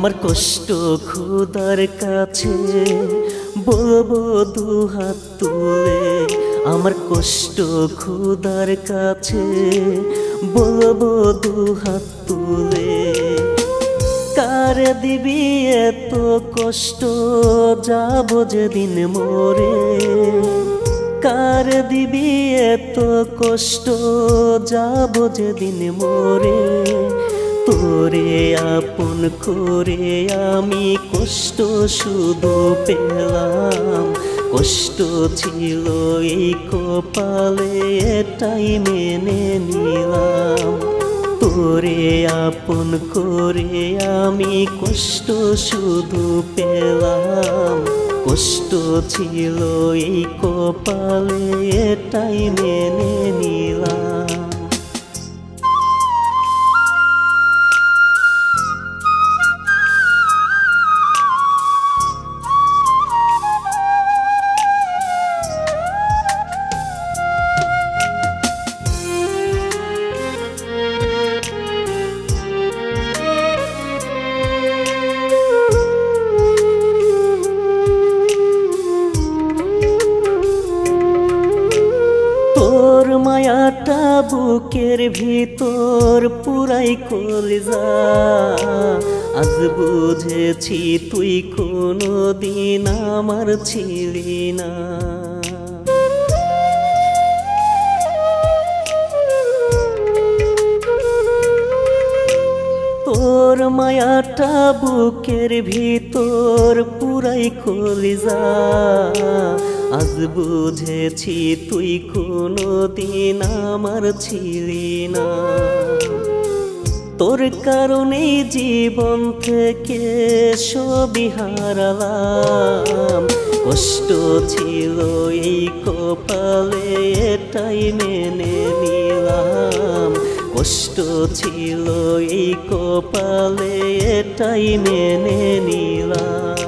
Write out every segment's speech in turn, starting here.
আমার কষ্ট খোদার কাছে বলবো দুহাত তুলে, আমার কষ্ট খোদার কাছে বলবো দুহাত তুলে। কার দিবি এত কষ্ট যাব যেদিন মরে, কার দিবি এত কষ্ট যাব যেদিন মরে। তোরে আপন করে আমি কষ্ট শুধু পেলাম, কষ্ট ছিল এই কপালে এটাই মেনে নিলাম। তোরে আপন করে আমি কষ্ট শুধু পেলাম, কষ্ট ছিল এই কপালে এটাই মেনে নিলাম। তোর মায়াটা বুকের ভিতর পুরাই কলিজা, আজ বুঝেছি তুই কোনোদিন আমার ছিলি না। তোর মায়াটা বুকের ভিতর পুরাই কলিজা, আজ বুঝেছি তুই কোনোদিন আমার ছিলি না। তোর কারণে জীবন থেকে সবই হারালাম, কষ্ট ছিল এই কপালে এটাই মেনে নিলাম, কষ্ট ছিল এই কপালে এটাই মেনে নিলাম।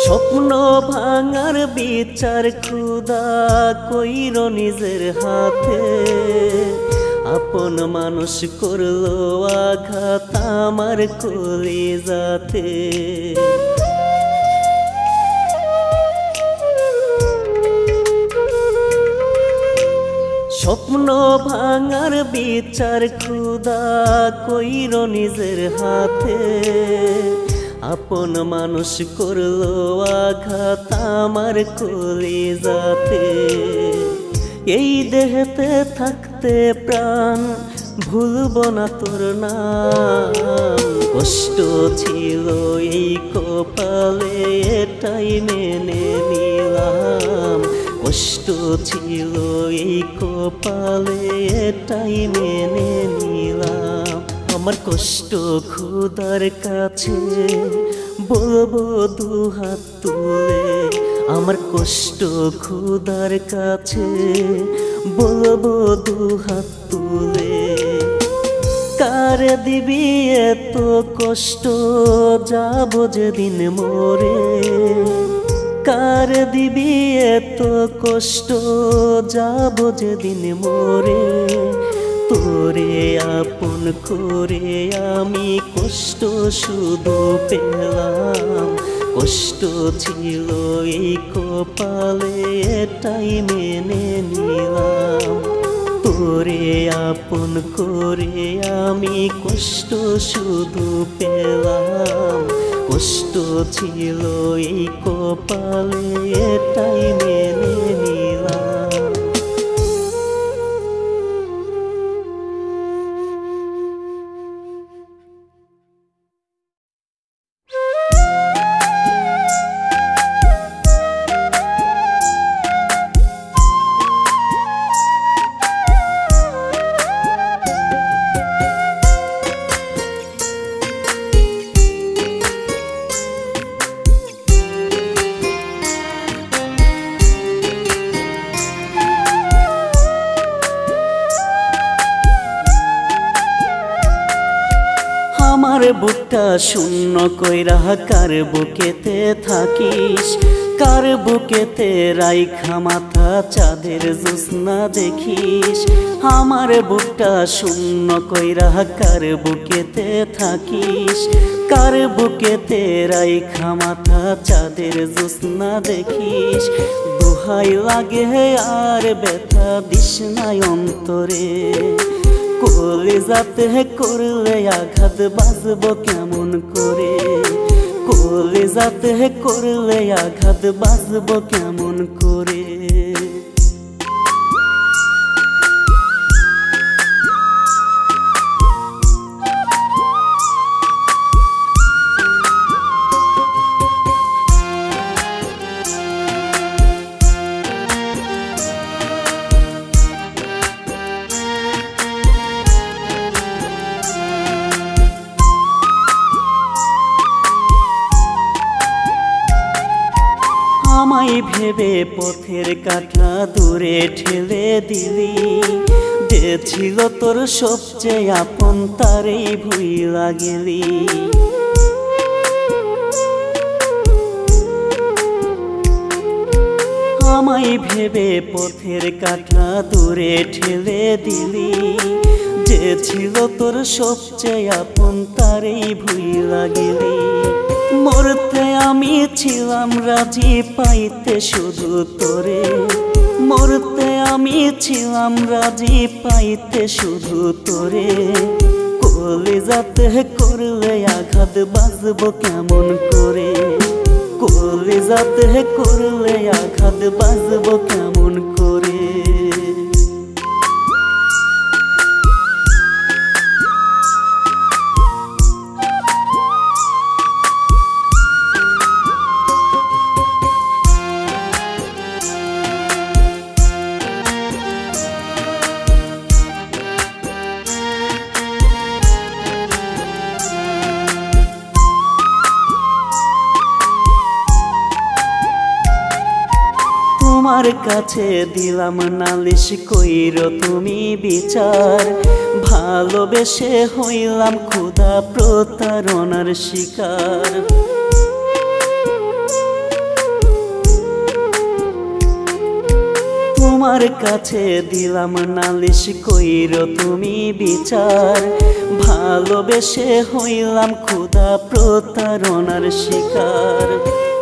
স্বপ্ন ভাঙার বিচার খুদা কইর নিজের হাতে, আপন মানুষ করলো আঘাত আমার কলিজাতে। স্বপ্ন ভাঙার বিচার খুদা কইর নিজের হাতে, আপন মানুষ করলো আঘাত আমার কলিজাতে। এই দেহেতে থাকতে প্রাণ ভুলব না তোর নাম, কষ্ট ছিল এই কপালে এটাই মেনে নিলাম, কষ্ট ছিল এই কপালে এটাই মেনে নিলাম। আমার কষ্ট খোদার কাছে বলবো দুহাত তুলে, আমার কষ্ট খোদার কাছে বলবো দুহাত তুলে। কার দিবি এত কষ্ট যাব যেদিন মরে, কার দিবি এত কষ্ট যাব যেদিন মরে। তোরে আপন করে আমি কষ্ট শুধু পেলাম, কষ্ট ছিল এই কপালে এটাই মেনে নিলাম। তোরে আপন করে আমি কষ্ট শুধু পেলাম, কষ্ট ছিল এই কপালে এটাই মেনে নিলাম। বুকটা শূন্য কইরা কার বুকেতে থাকিস, কার বুকেতে রাইখা মাথা চাঁদের জ্যোৎস্না দেখিস। আমার বুকটা শূন্য কইরা কার বুকেতে থাকিস, কার বুকেতে রাইখা মাথা চাঁদের জ্যোৎস্না দেখিস। দোহাই লাগে আর ব্যথা দিস নাই অন্তরে, কলিজাতে করলে আঘাত বাজবো কেমন করে, কলিজাতে করলে আঘাত বাজবো কেমন করে। আমায় ভেবে পথের কাঁটা দূরে ঠেলে দিলি, যে ছিল তোর সবচেয়ে আপন তারেই ভুইলা গেলি। আমায় ভেবে পথের কাঁটা দূরে ঠেলে দিলি, যে ছিল তোর সবচেয়ে আপন তারেই ভুইলা গেলি। মরতে আমি ছিলাম রাজি পাইতে শুধু তোরে, মরতে আমি ছিলাম রাজি পাইতে শুধু তোরে। কলিজাতে করলে আঘাত বাজবো কেমন করে, কলিজাতে করলে আঘাত বাজবো কেমন করে। তোমার কাছে দিলাম নালিশ কইরো তুমি বিচার, ভালোবেসে হইলাম ক্ষুধা প্রতারণার শিকার। তোমার কাছে দিলাম নালিশ কইরো তুমি বিচার, ভালোবেসে হইলাম ক্ষুধা প্রতারণার শিকার।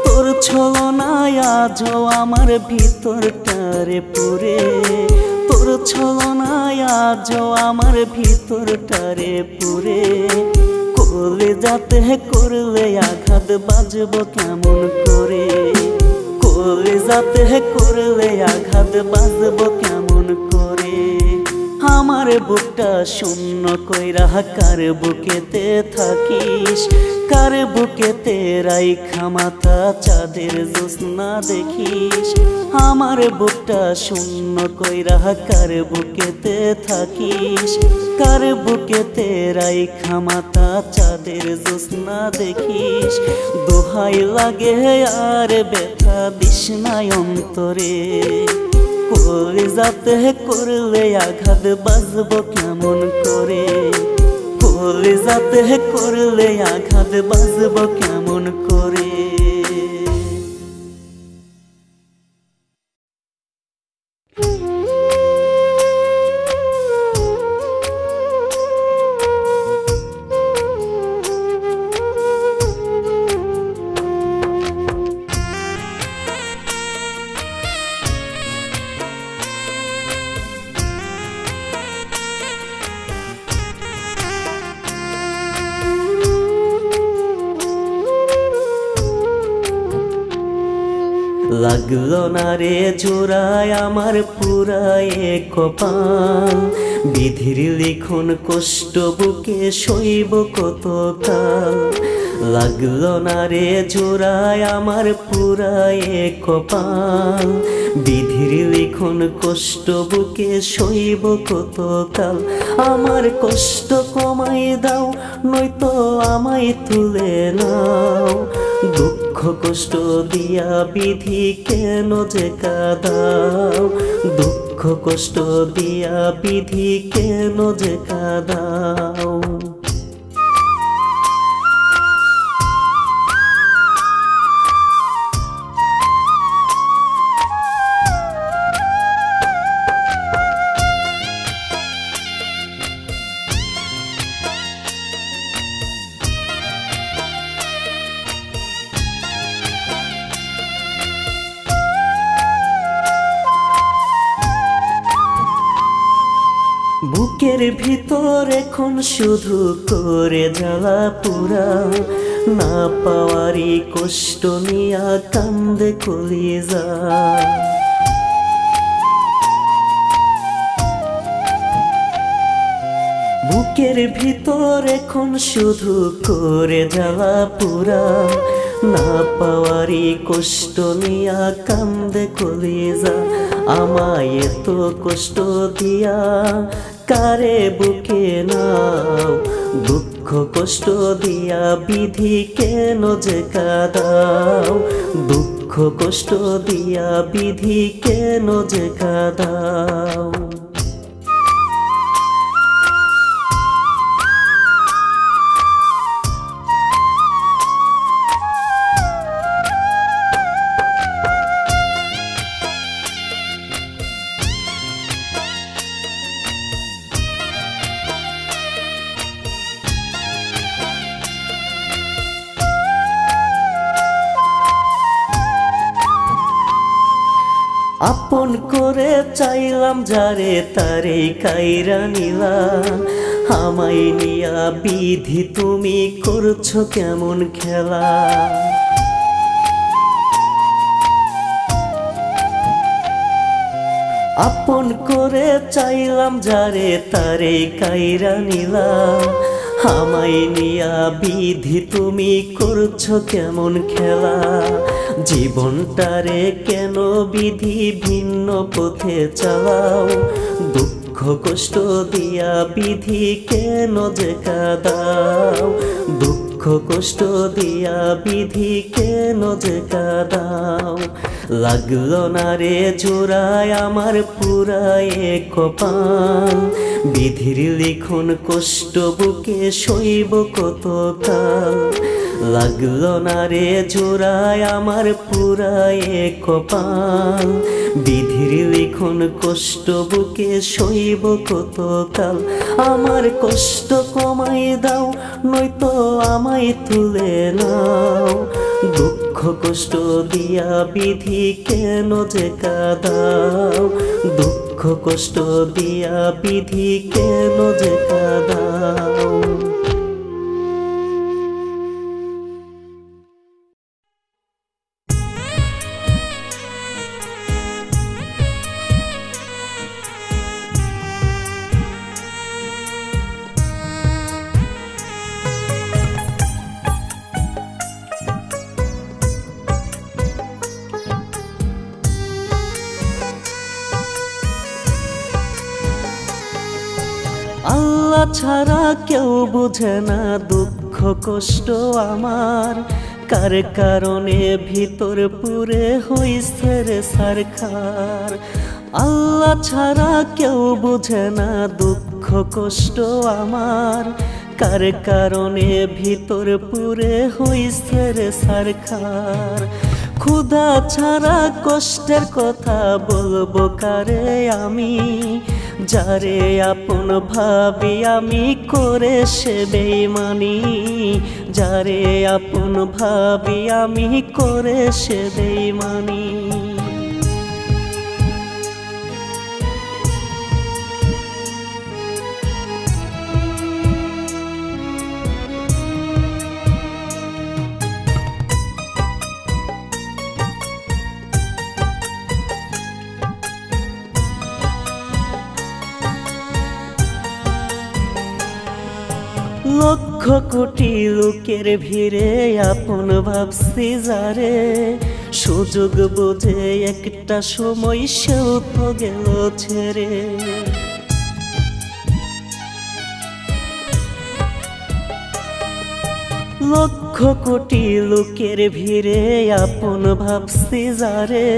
তোর ছলনায় আজও আমার ভিতরটারে পুরে, তোর ছলনায় আজও আমার ভিতরটারে পুরে। কলিজাতে করলে আঘাত বাজবো কেমন করে, কলিজাতে করলে আঘাত বাজবো কেমন করে। আমার বুকটা শূন্য কইরা কার বুকেতে থাকিস, কার বুকেতে রাইখা মাথা চাঁদের জ্যোৎস্না দেখিস। আমার বুকটা শূন্য কইরা কার বুকেতে থাকিস, কার বুকেতে রাইখা মাথা চাঁদের জ্যোৎস্না দেখিস। দোহাই লাগে আর ব্যথা দিস নাই অন্তরে, কলিজাতে করলে আঘাত বাজবো কেমন করে, কলিজাতে করলে আঘাত বাজবো কেমন করে। লাগলো না রে জোড়ায় আমার পুরায় কপাল, বিধির লিখন কষ্ট বুকে সইব কত কাল। লাগলো না রে জোড়ায় আমার পুরায় কপাল, বিধির লিখন কষ্ট বুকে সইব কত কাল। আমার কষ্ট কমাই দাও নয়তো আমায় তুলে নাও, দুঃখ কষ্ট দিয়া বিধি কেন যে কাঁদাও, দুঃখ কষ্ট দিয়া বিধি কেন যে কাঁদাও। বুকের ভিতর এখন শুধু করে জ্বালা পুরা, না পাওয়ারই কষ্ট নিয়া কান্দে কলিজা। বুকের ভিতর এখন শুধু করে জ্বালা পুরা, না পাওয়ারই কষ্ট নিয়া কান্দে কলিজা। আমায় এত কষ্ট দিয়া কারে বুকে নাও, দুঃখ কষ্ট দিয়া বিধি কেন যে কাঁদাও, দুঃখ কষ্ট দিয়া বিধি কেন যে কাঁদাও। আপন করে চাইলাম যারে তারে কাইরা নিলা, আমায় নিয়া বিধি তুমি করছো কেমন খেলা। আপন করে চাইলাম যারে তারে কাইরা নিলা, আমায় নিয়া বিধি তুমি করছো কেমন খেলা। জীবনটারে কেন বিধি ভিন্ন পথে চালাও, দুঃখ কষ্ট দিয়া বিধি কেন যে কাঁদাও, দুঃখ কষ্ট দিয়া বিধি কেন যে কাঁদাও। লাগলো না রে জোড়ায় আমার পুরায় কপাল, বিধির লিখন কষ্ট বুকে সইব কতকাল। লাগলো না রে জোড়ায় আমার পুরায় কপাল, বিধির লিখন কষ্ট বুকে সইব কতকাল। আমার কষ্ট কমাই দাও নয়তো আমায় তুলে নাও, দুঃখ কষ্ট দিয়া বিধি কেন যে কাঁদাও, দুঃখ কষ্ট দিয়া বিধি কেন যে কাঁদাও। আল্লাহ ছাড়া কেউ বুঝে না দুঃখ কষ্ট আমার, কার কারণে ভিতর পুরে হইছে রে সারখার। আল্লাহ ছাড়া কেউ বুঝে না দুঃখ কষ্ট আমার, কার কারণে ভিতর পুরে হইছে রে সারখার। ক্ষুধা ছাড়া কষ্টের কথা বলবো কারে আমি, যারে আপন ভাবি আমি করে সে বেঈমানি, যারে আপন ভাবি আমি করে সে বেঈমানি। লক্ষ কোটি লোকের ভিড়ে আপন ভাবছি যারে, সুযোগ বুঝে একটা সময় সেও তো গেল ছেড়ে। লক্ষ কোটি লোকের ভিড়ে আপন ভাবছি যারে,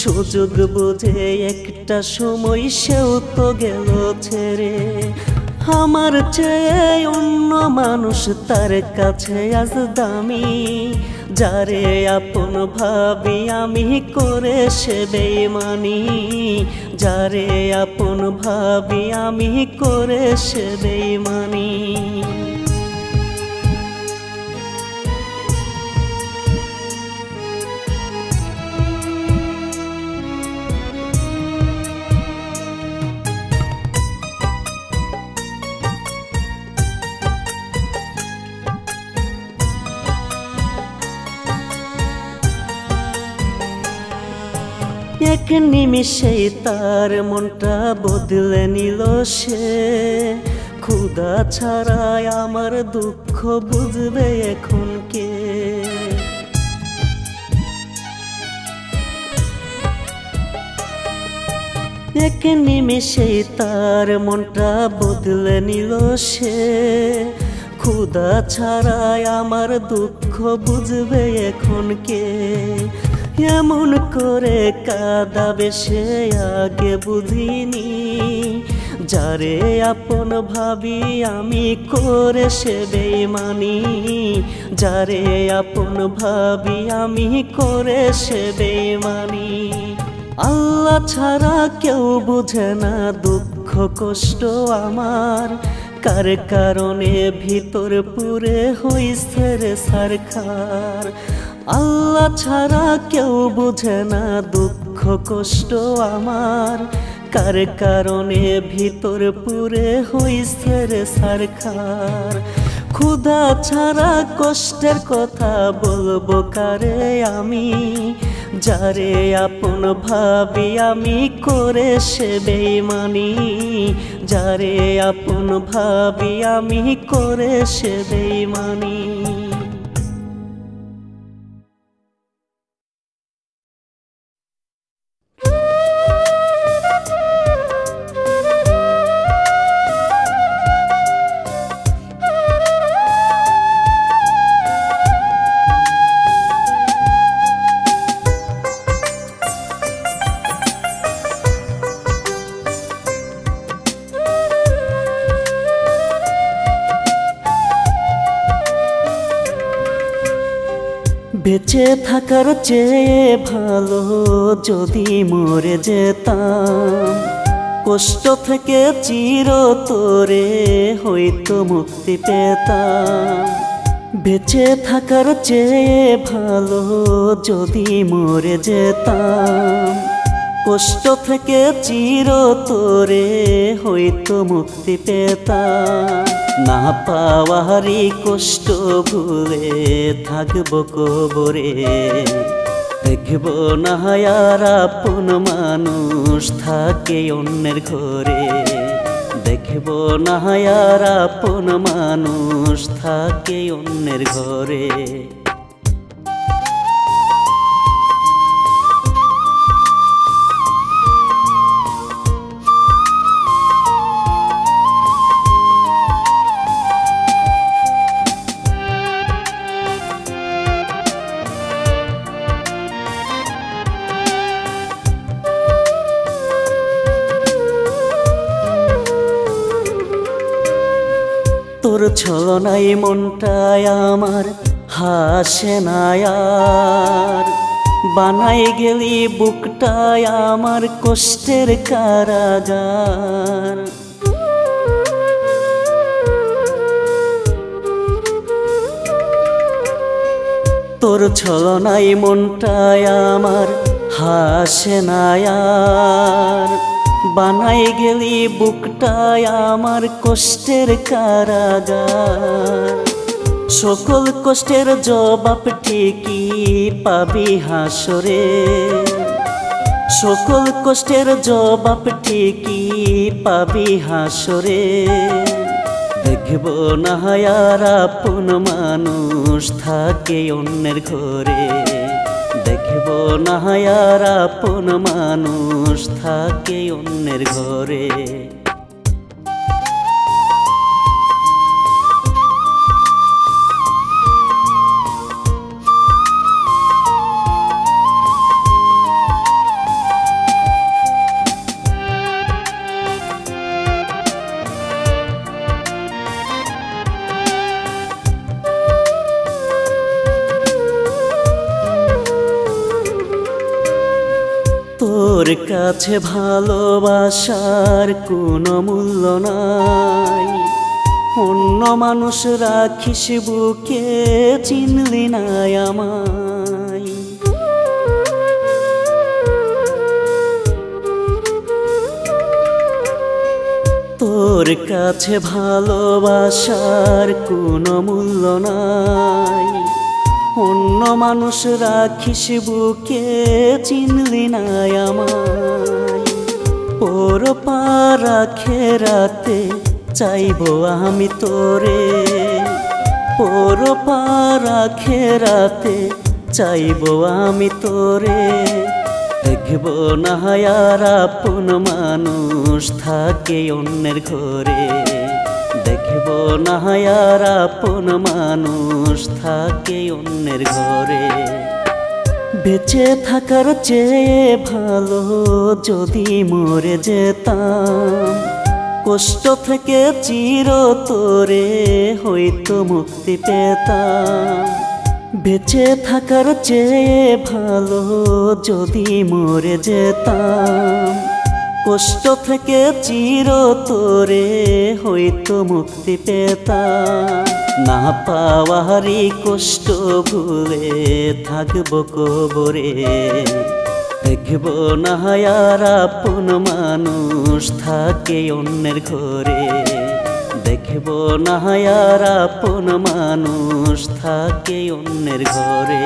সুযোগ বুঝে একটা সময় সেও তো গেল ছেড়ে। আমার চেয়ে অন্য মানুষ তার কাছে আজ দামি, যারে আপন ভাবি আমি করে সে বেঈমানি, যারে আপন ভাবি আমি করে সে বেঈমানি। এক নিমিষেই তার মনটা বদলে নিল সে। ক্ষুধা ছাড়াই আমার দুঃখ বুঝবে এখন কে? এক নিমিষেই তার মনটা বদলে নিল সে। ক্ষুধা ছাড়াই আমার দুঃখ বুঝবে এখন কে? এমন করে কাঁদাবে সে আগে বুঝিনি। যারে আপন ভাবি আমি করে সে বেইমানি। যারে আপন ভাবি আমি করে সে বেইমানি। আল্লাহ ছাড়া কেউ বুঝে না দুঃখ কষ্ট আমার। কার কারণে ভিতর পুরে হইছে রে ছারখার। আল্লাহ ছাড়া কেউ বুঝে না দুঃখ কষ্ট আমার। কার কারণে ভিতর পুরে হইছে রে ছারখার। ক্ষুধা ছাড়া কষ্টের কথা বলবো কারে আমি। যারে আপন ভাবি আমি করে সে বেইমানি। যারে আপন ভাবি আমি করে সে বেইমানি। বেঁচে থাকার চেয়ে ভালো যদি মরে যেতাম। কষ্ট থেকে চিরতরে হয়তো মুক্তি পেতাম। বেঁচে থাকার চেয়ে ভালো যদি মরে যেতাম। কষ্ট থেকে চিরতরে হয়তো মুক্তি পেতাম। না পাওয়ারই কষ্ট ভুলে থাকবো কবরে। দেখবো না আর আপন মানুষ থাকে অন্যের ঘরে। দেখবো না আর আপন মানুষ থাকে অন্যের ঘরে। তোর ছলনায় মনটায় আমার হাসে না আর। বানাই গেলি বুকটায় আমার কষ্টের কারাগার। তোর ছলনায় মনটায় আমার হাসে না আর। বানাই গেলি বুকটায় আমার কষ্টের কারাগার। সকল কষ্টের জবাব ঠিকই পাবি হাসরে। সকল কষ্টের জবাব ঠিকই পাবি হাসরে। দেখবো না আর আপন মানুষ থাকে অন্যের ঘরে। দেখবো না আর আপন মানুষ থাকে অন্যের ঘরে। তোর কাছে ভালোবাসার কোনো মূল্য নাই। অন্য মানুষ রাখিস বুকে চিনলি না আমায়। তোর কাছে ভালোবাসার কোনো মূল্য নাই। অন্য মানুষ রাখিস বুকে, চিনলি না আমায়। পর পারাখে রাতে চাইবো আমি তোরে, পর পারাখে রাতে চাইবো আমি তোরে। দেখবো না আর আপন মানুষ থাকে অন্যের ঘরে, দেখবো না আর আপন মানুষ থাকে অন্যের ঘরে। বেঁচে থাকার চেয়ে ভালো যদি মরে যেতাম, কষ্ট থেকে চিরতরে হয়তো মুক্তি পেতাম। বেঁচে থাকার চেয়ে ভালো যদি মরে যেতাম, কষ্ট থেকে চিরতরে হয়তো মুক্তি পেতাম। না পাওয়ারই কষ্ট ভুলে থাকবো কবরে, দেখবো না আর আপন মানুষ থাকে অন্যের ঘরে, দেখবো না আর আপন মানুষ থাকে অন্যের ঘরে।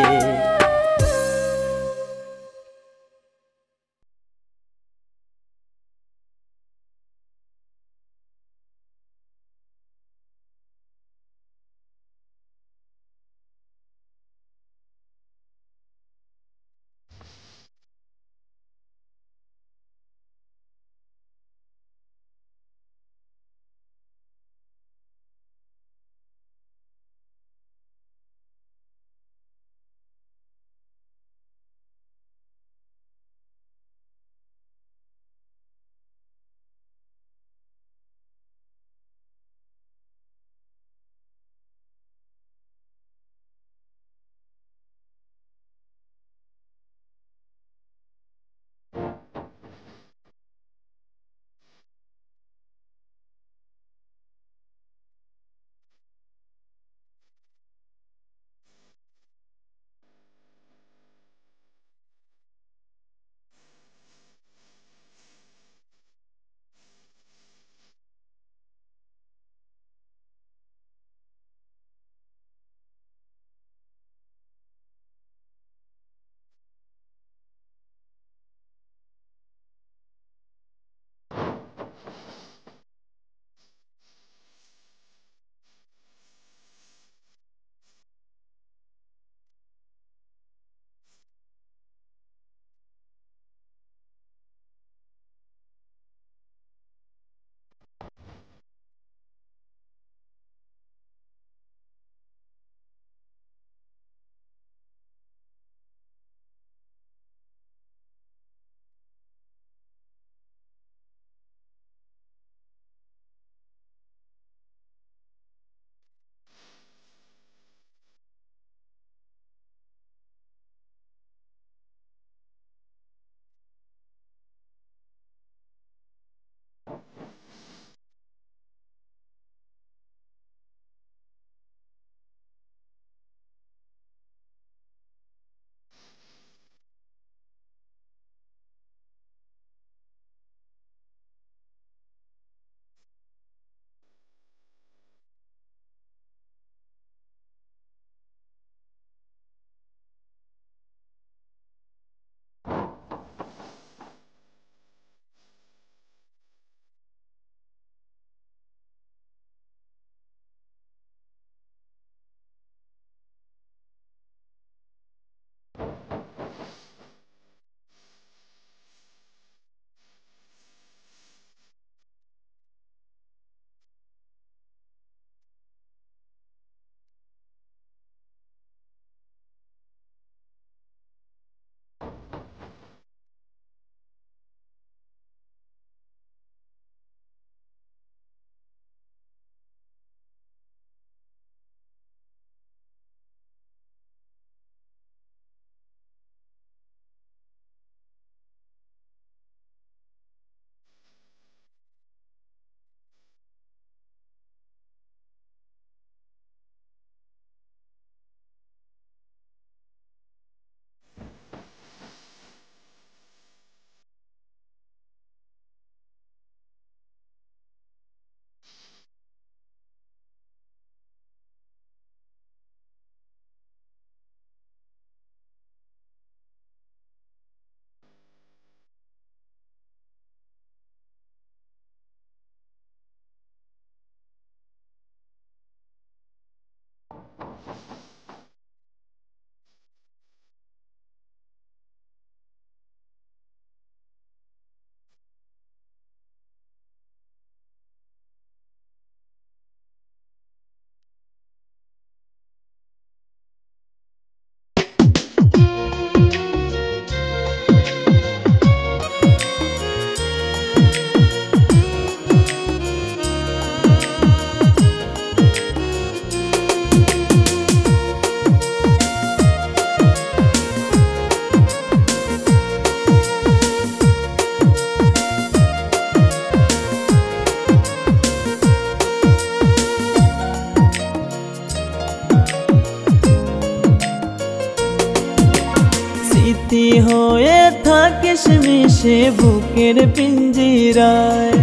কিশমিশে বুকের পিঞ্জিরায়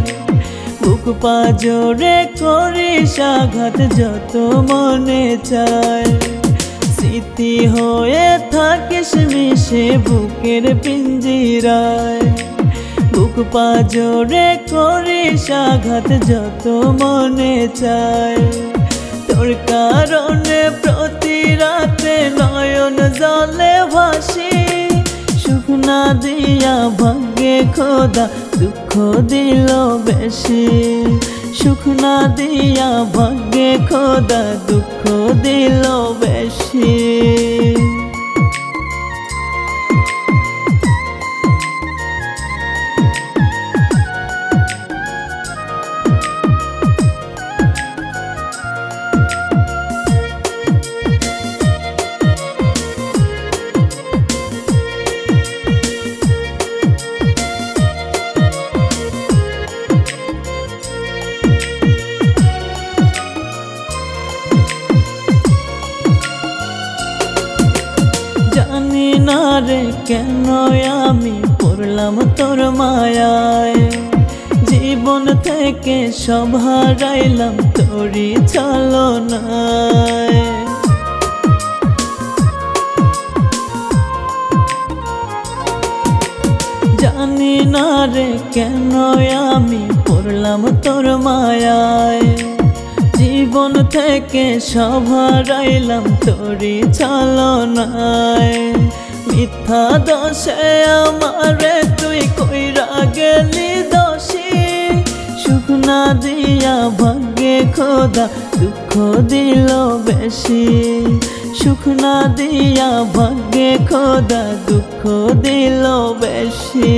বুক পাজরে করিস আঘাত যত মনে চায় স্মৃতি হয়ে থাকিস মিশে বুকের পিঞ্জিরায় বুক পাজরে করিস আঘাত যত মনে চায় তোর কারণে প্রতি রাতে নয়ন জলে ভাসি সুখ না দিয়া ভাগ্যে খোদা দুঃখ দিল বেশি সুখ না দিয়া ভাগ্যে খোদা দুঃখ দিল বেশি জানি না রে কেন আমি পড়লাম তোর মায়ায় জীবন থেকে সব হারাইলাম তোরই ছলনায় জানি না রে কেন আমি পড়লাম তোর মায়ায় জীবন থেকে সব হারাইলাম তোরই ছলনায় মিথ্যা দোষে আমারে তুই কইরা গেলি দোষী সুখ না দিয়া ভাগ্যে খোদা দুঃখ দিল বেশি সুখ না দিয়া ভাগ্যে খোদা দুঃখ দিল বেশি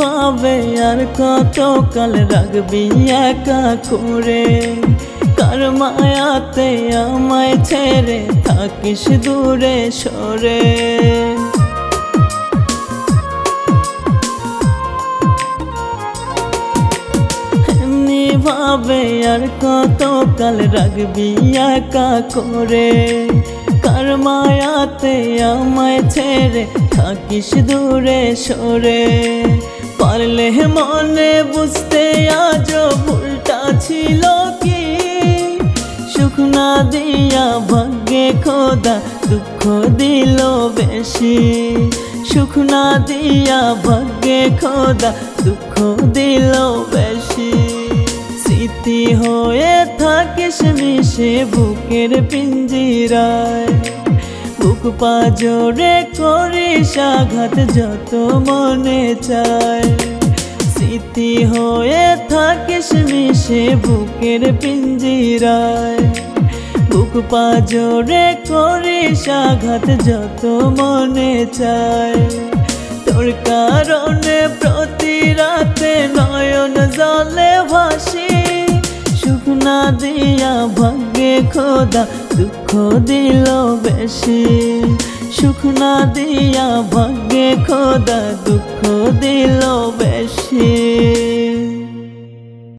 ভাবে আর কত কাল রাখবি একা করে কার মায়াতে আমায় ছেড়ে থাকিস দূরে সরে এমনি ভাবে আর কত কাল রাখবি একা করে কার মায়াতে আমায় ছেড়ে থাকিস দূরে সরে পারলে মনে বুঝতে আজ ভুলটা ছিল কি সুখ না দিয়া ভাগ্যে খোদা দুঃখ দিল বেশি সুখ না দিয়া ভাগ্যে খোদা দুঃখ দিল বেশি স্মৃতি হয়ে থাকিস মিশে বুকের পিঞ্জিরায় বুক পাজরে করিস আঘাত যত মনে চায় স্মৃতি হয়ে থাকিস মিশে বুকের পিঞ্জিরায় বুক পাজরে করিস আঘাত যত মনে চায় তোর কারণে প্রতি রাতে নয়ন জলে ভাসি সুখ না দিয়া ভাগ্যে খোদা দুঃখ দিল বেশি সুখ না দিয়া ভাগ্যে খোদা দুঃখ দিল বেশি।